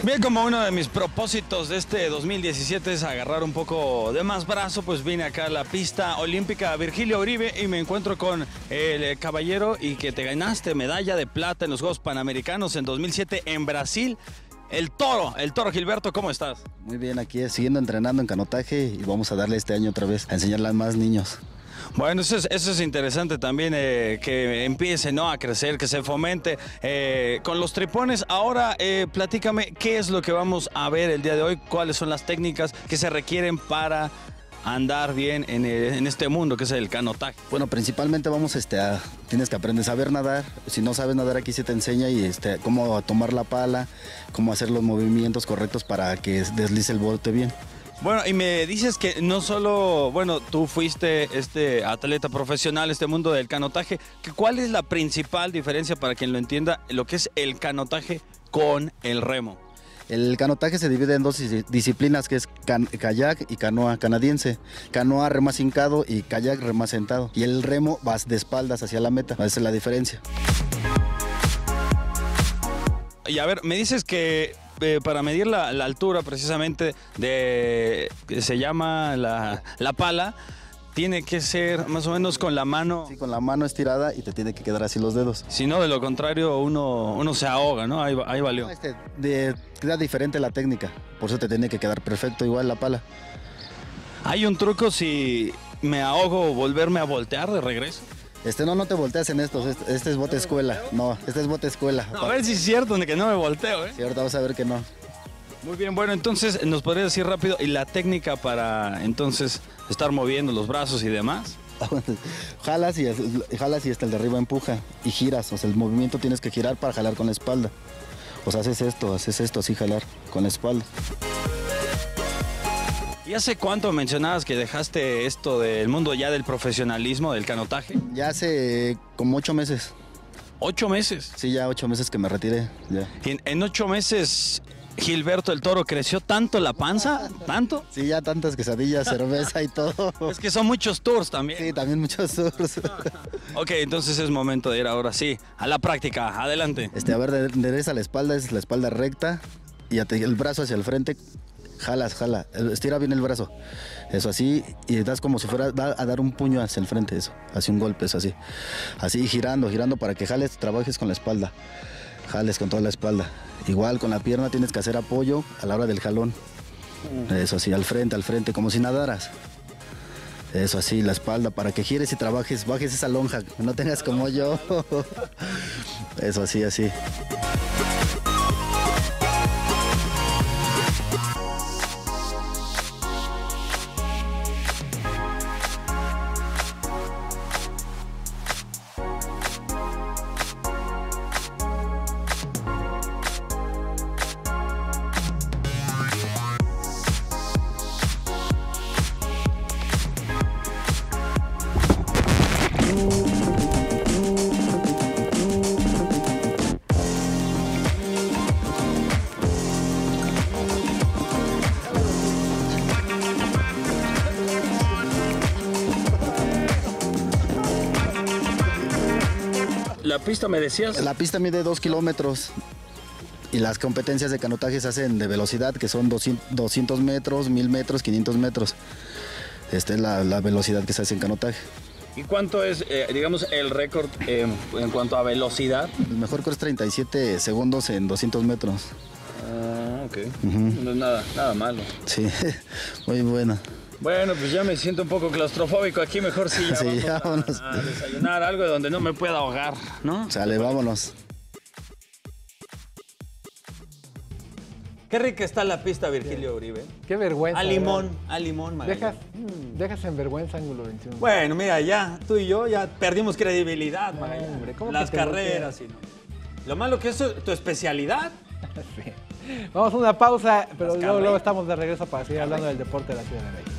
Bien, como uno de mis propósitos de este 2017 es agarrar un poco de más brazo, pues vine acá a la pista olímpica Virgilio Uribe y me encuentro con el caballero y que te ganaste medalla de plata en los Juegos Panamericanos en 2007 en Brasil. El Toro Gilberto, ¿cómo estás? Muy bien, aquí siguiendo entrenando en canotaje y vamos a darle este año otra vez a enseñarle a más niños. Bueno, eso es interesante también, que empiece, ¿no?, a crecer, que se fomente con los tripones. Ahora, platícame, ¿qué es lo que vamos a ver el día de hoy? ¿Cuáles son las técnicas que se requieren para andar bien en este mundo que es el canotaje? Bueno, principalmente tienes que aprender a saber nadar. Si no sabes nadar, aquí se te enseña cómo tomar la pala, cómo hacer los movimientos correctos para que deslice el bote bien. Bueno, y me dices que no solo, bueno, tú fuiste atleta profesional, este mundo del canotaje, ¿cuál es la principal diferencia para quien lo entienda, lo que es el canotaje con el remo? El canotaje se divide en dos disciplinas, que es kayak y canoa canadiense. Canoa rema hincado y kayak rema sentado. Y el remo vas de espaldas hacia la meta, esa es la diferencia. Y a ver, me dices que para medir la altura precisamente que se llama la pala, tiene que ser más o menos con la mano. Sí, con la mano estirada y te tiene que quedar así los dedos. Si no, de lo contrario, uno se ahoga, ¿no? Ahí valió. Queda diferente la técnica, por eso te tiene que quedar perfecto igual la pala. ¿Hay un truco si me ahogo volverme a voltear de regreso? No te volteas en estos, este es bote escuela. No, este es bote escuela. A ver si es cierto que no me volteo, ¿eh? Sí, ahorita vas a ver que no. Muy bien, bueno, entonces nos podrías decir rápido, ¿y la técnica para entonces estar moviendo los brazos y demás? Jalas y hasta el de arriba empuja y giras, o sea, el movimiento tienes que girar para jalar con la espalda. O sea, haces esto, así jalar con la espalda. ¿Y hace cuánto mencionabas que dejaste esto del mundo ya del profesionalismo, del canotaje? Ya hace como 8 meses. ¿8 meses? Sí, ya 8 meses que me retiré. Ya. ¿Y en 8 meses Gilberto el Toro creció tanto la panza? ¿Tanto? Sí, ya tantas quesadillas, cerveza y todo. Es que son muchos tours también. Sí, también muchos tours. Ok, entonces es momento de ir ahora sí a la práctica. Adelante. A ver, endereza la espalda, es la espalda recta y el brazo hacia el frente. Jala, estira bien el brazo, eso así, y das como si fuera a dar un puño hacia el frente, eso, así un golpe, eso así girando para que jales, trabajes con la espalda, jales con toda la espalda, igual con la pierna tienes que hacer apoyo a la hora del jalón, eso así, al frente, como si nadaras, eso así, la espalda, para que gires y trabajes, bajes esa lonja, no tengas como yo, eso así. ¿La pista me decías? La pista mide 2 kilómetros y las competencias de canotaje se hacen de velocidad, que son 200 metros, 1000 metros, 500 metros. Esta es la velocidad que se hace en canotaje. ¿Y cuánto es, digamos, el récord en cuanto a velocidad? El mejor es 37 segundos en 200 metros. Ah, ok. No es nada malo. Sí, muy buena. Bueno, pues ya me siento un poco claustrofóbico aquí, mejor sí, vámonos a desayunar algo donde no me pueda ahogar, ¿no? Sale, vámonos. Qué rica está la pista, Virgilio Uribe. Qué vergüenza. A limón, Magallanes. Dejas en vergüenza Ángulo 21. Bueno, mira, ya tú y yo ya perdimos credibilidad, Magallanes. Hombre, ¿cómo las que te carreras y no. Lo malo que es tu especialidad. Sí. Vamos a una pausa, pero luego estamos de regreso para seguir hablando del deporte de la Ciudad de México.